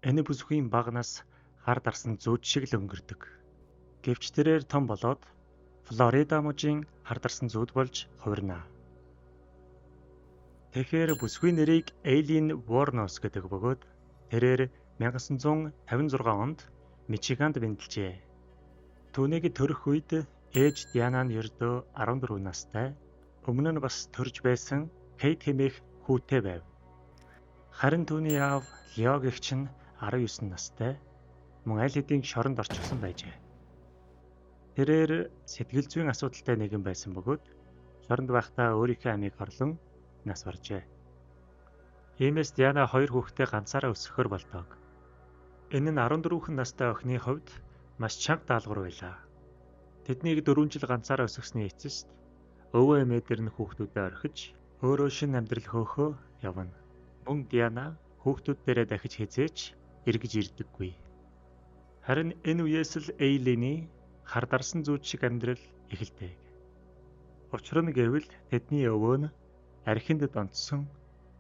Энэ бүсгүй багнаас гар дарсан зүүд шиг л өнгөрдөг. Гэвч тэрээр том болоод Флорида мужийн хар дарсан зүүд болж хувирна. Тэгэхээр бүсгүй нэрийг Eileen Wuornos гэдэг бөгөөд тэрээр 1956 онд Мичиганд бэнтэлжээ. Түүнийг төрөх үед ээж Диана нь ердөө 14 настай, өмнө нь бас төрж байсан Кейт хэмээх хүүтэй байв. Харин түүний аав Лео гэгч нь 19 настай, мөн аль хэдийн шоронд орчихсон байжээ. Тэрээр сэтгэл зүйн асуудалтай нэгэн байсан бөгөөд шоронд байхдаа өөрийнхөө амийг хорлон нас баржээ. Иймээс Диана 2 хүүхдээ ганцаараа өсгөхөр болдог. Энэ нь 14 настай охины хувьд маш чанга даалгавар байлаа. Тэднийг 4 жил ганцаараа өсгсөний эцэст өвөө эмээдэр нь хүүхдүүдэд орхиж өөрөө шинэ амьдрал хөөхөө явна. Мөн Диана хүүхдүүддээрээ дахиж хизээч эргэж ирдэггүй. Харин энэ үеэс л Eileen-ий хар дарсан зүүд шиг амьдрал эхэлдэг. Учир нь гэвэл тэдний өвөө нь архинд донтсон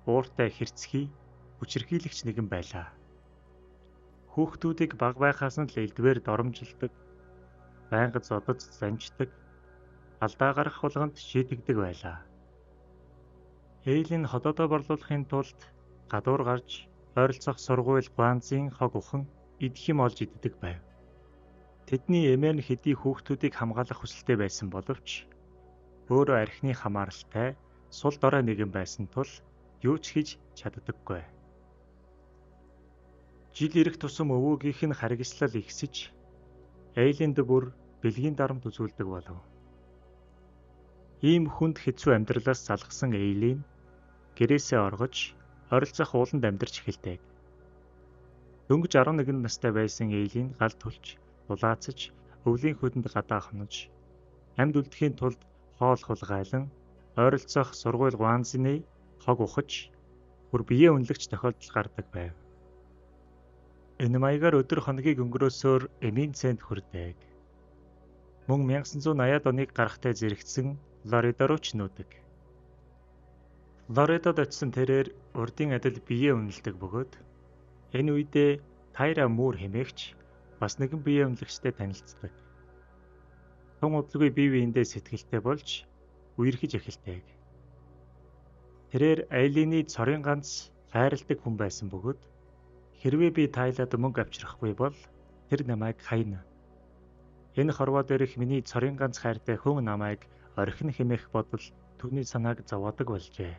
ууртай хэрцгий хүчирхийлэгч нэгэн байлаа. Хүүхдүүдийг бага байхаас нь л элдвээр доромжилдог, байнга зодод занждаг, алдаа гарах болгонд шийдэгдэг байлаа. Eileen ходоодоо борлуулахын тулд гадуур гарч ойролцоох сургууль Гуанзын хог ухан идэх юм олж иддэг байв. Тэдний эмээ нь хэдий хүүхдүүдийг хамгаалах хүсэлтэй байсан боловч өөрөө архины хамааралтай сул дорой нэгэн байсан тул юу ч хийж чаддаггүй. Жил ирэх тусам өвөөгийнх нь харгислал ихсэж Eileen-д бүр бэлгийн дарамт үзүүлдэг болов. Ийм хүнд хэцүү амьдралаас залгсан Eileen гэрээсээ оргож ойролцоох ууланд амьдарч эхэлдэг. Дөнгөж 11 настай байсан Eileen гал түлж, дулаацж, өвлийн хөдөнд гадаа хонож, амьд үлдэхийн тулд хоол хулгайлан, ойролцоох сургууль Гуанзны хог ухаж, бүр биеэ үнэлэгч тохиолдол гардаг байв. Энэ маягаар өдөр хоногийг өнгөрөөсөөр эмийн цэнд хүрдэг. Мөн 1980-ад оныг гарахтай зэрэгцсэн Флорида руу ч нүүдэг. Флоридад очисон тэрээр урдын адил биеэ үнэлдэг бөгөөд энэ үедээ Tyra Moore хэмээгч бас нэгэн биеэ үнэлэгчтэй танилцдаг. Тун удалгүй бие биендээ сэтгэлтэй болж үерхэж эхэлдэг. Тэрээр Eileen-ий цорын ганц хайрладаг хүн байсан бөгөөд хэрвээ би Тайлад мөнгө авчрахгүй бол тэр намайг хаяна. Энэ хорвоо дээрх миний цорын ганц хайртай хүн намайг орхино хэмээх бодол түүний санааг зовоодог болжээ.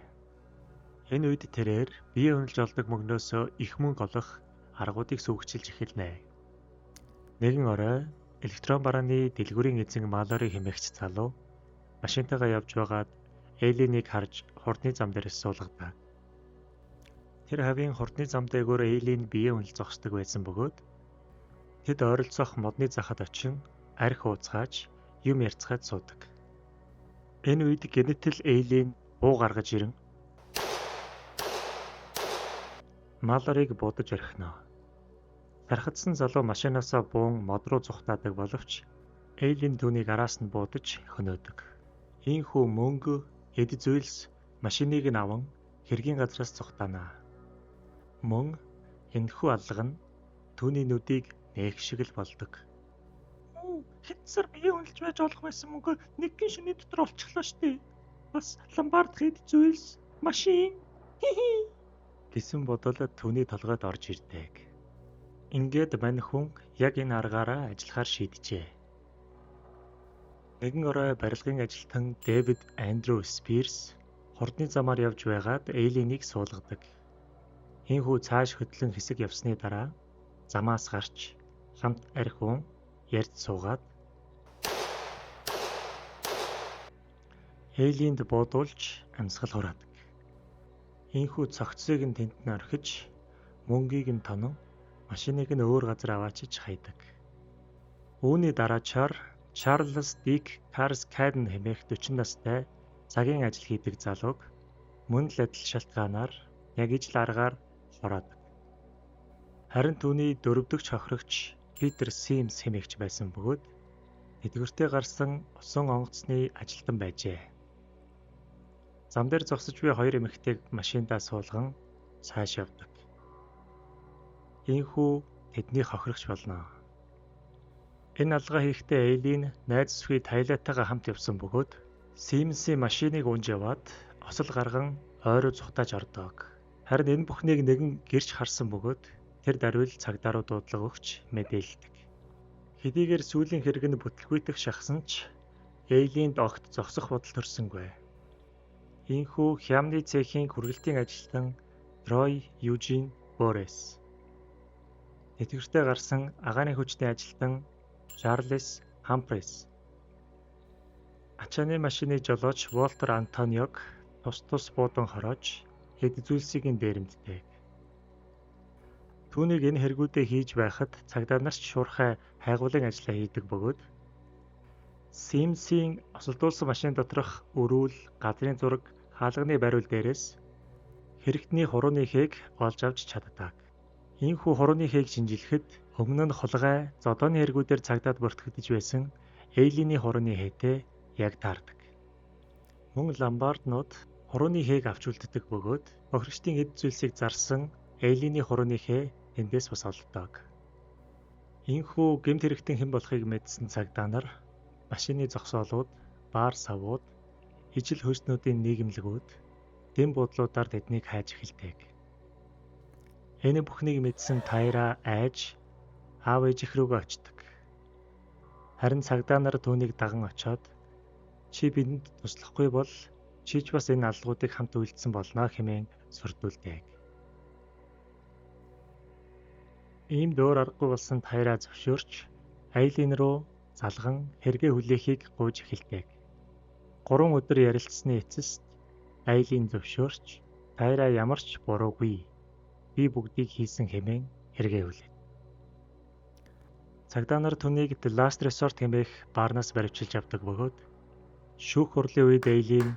Энэ үед тэрээр бие үнэлж олдог мөнгнөөсөө их мөнгө олох аргуудыг сүйгчилж эхэлнэ. Нэгэн орой электрон барааны дэлгүүрийн эзэн Малори хэмээгч залуу машинтайгаа явж байгаад Eileen-ийг харж хурдны зам дээрээс суулгадаг. Тэр хавийн хурдны зам дээгүүр Eileen бие үнэл зогсдог байсан бөгөөд тэд ойролцоох модны захад очин арх ууцгааж юм ярьцгаад суудаг. Энэ үед гэнэтэл Eileen буу гаргаж ирэн Малорийг будаж орхино. Тархацсан залуу машинаасаа буун мод руу зүхтаадаг боловч Eileen түүнийг араас нь будаж хөнөөдөг. Ийхүү мөнгө, эд зүйлс машиныг нь аван хэргийн газраас зүхтаана. Мөн энэхүү алга нь түүний нүдийг нээх шиг л болдог. Хэдсэр бие үнэлж байж болох байсан мөнгө нэг гин шөнийн дотор олчихлоо штэ. Бас ломбард хэд зүйлс, машин. Гэсэн бодол түүний толгойд орж ирдэг. Ингээд мань хүн яг энэ аргаараа ажиллахаар шийджээ. Нэгэн орой барилгын ажилтан Дэвид Андрю Спирс хурдны замаар явж байгаад Eileen-ийг суулгадаг. Ийхүү цааш хөдлөн хэсэг явсны дараа замаас гарч хамт арх уун ярьж суугаад Eileen-д буудуулж амьсгал хураадаг. Ийхүү цогцыг нь тэнд нь орхиж мөнгийг нь тонон машиныг нь өөр газар аваачиж хайдаг. Үүний дараачаар Чарлз Дик Карскаден хэмээх 40 настай цагийн ажил хийдэг залууг мөн л адил шалтгаанаар яг ижил аргаар хороодог. Харин түүний дөрөвдөгч хохирогч Питер Симс хэмээгч байсан бөгөөд эдгэртээ гарсан усан онгоцны ажилтан байжээ. Зам дээр зогсож буй хоёр эмэгтэйг машиндаа суулган цааш явдаг. Ийхүү тэднийг хохирогч болно. Энэ алгаа хийхдээ Эйлин найз сүхий Тайлатайгаа хамт явсан бөгөөд Симсийн машиныг унж яваад осол гарган ойроо зүхтааж ордог. Харин энэ бүхнийг нэгэн гэрч харсан бөгөөд тэр даруйл цагдаа руу дуудлага өгч мэдээлдэг. Хэдийгээр сүүлийн хэрэг нь бүтлгүйтэх шахсан ч Эйлинд огт зогсох бодол төрсөнгүй. Ийхүү хямны цехийн хүргэлтийн ажилтан Трой Южин Борес, тэтгэвртэй гарсан агааны хүчний ажилтан Чарльз Хампрес, ачааны машины жолооч Волтер Антониог тус буудан хороож хэд зүйлсийг дээрэмддэг. Түүнийг энэ хэрэгүүдээ хийж байхад цагдаа нар ч шуурхай хайгуулын ажиллаа хийдэг бөгөөд Симсийн осолдуулсан машин доторх өрүүл, газрын зураг, хаалганы бариул дээрээс хэрэгтний хурууны хээг олж авч чаддаг. Ийхүү хурууны хээг шинжилэхэд өмнө нь хулгай, зодооны хэрэгүүдээр цагдаад бүртгэгдэж байсан Эйлиний хурууны хээтэй яг таардаг. Мөн ломбарднууд хурууны хээг авч үлддэг бөгөөд бохирчдын эд зүйлсийг зарсан Эйлиний хурууны хээ тэндээс бас олддог. Ийхүү гэмт хэрэгтэн хэн болохыг мэдсэн цагдаа нар машины зогсоолууд, баар савууд, ижил хөрснүүдийн нийгэмлэгүүд, дэм буудлуудаар тэднийг хайж эхэлдэг. Энэ бүхнийг мэдсэн Тайра айж аав ээж рүүгээ очдог. Харин цагдаа нар түүнийг даган очоод чи бидэнд туслахгүй бол чи ч бас энэ алгуудыг хамт үйлдсэн болно хэмээн сүрдүүлдэг. Ийм дөөр аргагүй болсон Тайра зөвшөөрч Эйлин руу залган хэрэгээ хүлээхийг гуйж эхэлдэг. 3 өдөр ярилцсны эцэст Эйлин зөвшөөрч Тайра ямар ч буруугүй, би бүгдийг хийсэн хэмээн хэрэгээ хүлэв. Цагдаа нар түүнийг The Last Resort хэмээх баарнаас баривчилж авдаг бөгөөд шүүх хурлын үед Эйлин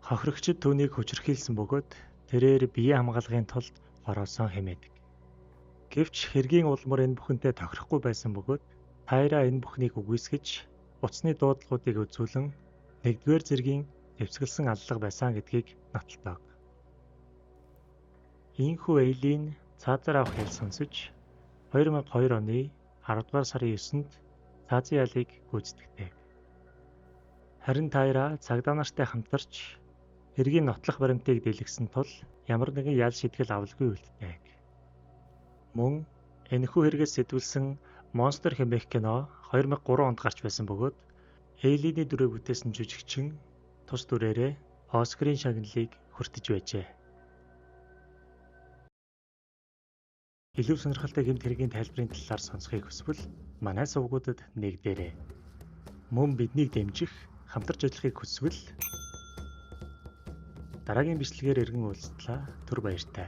хохирогчид түүнийг хүчирхийлсэн бөгөөд тэрээр биеэ хамгаалахын тулд хороосон хэмээдэг. Гэвч хэргийн улмаар энэ бүхэнтэй тохирохгүй байсан бөгөөд Тайра энэ бүхнийг үгүйсгэж утасны дуудлагуудыг үзүүлэн 1-р зэргийн дэвсгэлсэн аллага байсан гэдгийг нотолдог. Ийхүү Эйлин цаазаар авах ял сонсож 2002 оны 10-р сарын 9-нд цаазын ялыг гүйцэтгэдэг. Харин Тайра цагдаа нартай хамтарч хэргийн нотлох баримтыг дэлгэсэн тул ямар нэгэн ял шийтгэл авалгүй үлддэг. Мөн энэхүү хэрэгээс сэтгүүлсэн Monster хэмээх кино 2003 онд гарч байсан бөгөөд Эйлиний дүрийг бүтээсэн жүжигчин тус дүрээрээ Оскарын шагналыг хүртэж байжээ. Илүү сонирхолтой гэмт хэргийн тайлбарын талаар сонсохыг хүсвэл манай сувгуудад нэгдээрэй. Мөн биднийг дэмжих, хамтарч ажиллахыг хүсвэл дараагийн бичлэгээр иргэн уулзтлаа. Түр баяртай.